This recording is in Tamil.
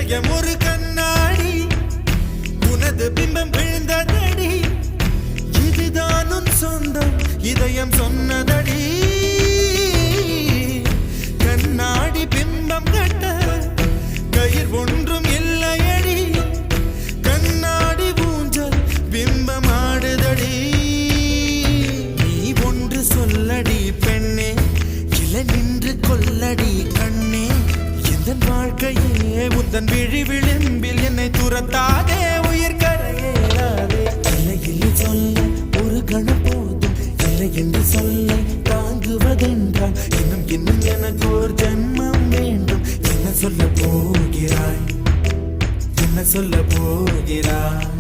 இதயம் ஒரு கண்ணாடி உனது பிம்பம் விழுந்ததடி இதுதான் உன் சொந்தம் இதயம் சொன்னதடி கண்ணாடி பிம்பம் கட்ட கயிர் ஒன்றும் இல்லையடி கண்ணாடி ஊஞ்சல் பிம்பம் ஆடுதடி நீ ஒன்று சொல்லடி பெண்ணே இல நின்று கொல்லடி கண்ணே எந்தன் வாழ்க்கையே உந்தன் விழி விளிம்பில் என்னை துரத்தாதே உயிர் கரையேறாதே இல்லை இல்லை சொல்ல ஒரு கணம் போதும் இல்லை என்று சொல்ல தாங்குவதென்றால் இன்னும் இன்னும் எனக்கு ஒரு ஜென்மம் வேண்டும் என்ன சொல்ல போகிறாய் என்ன சொல்ல போகிறாய்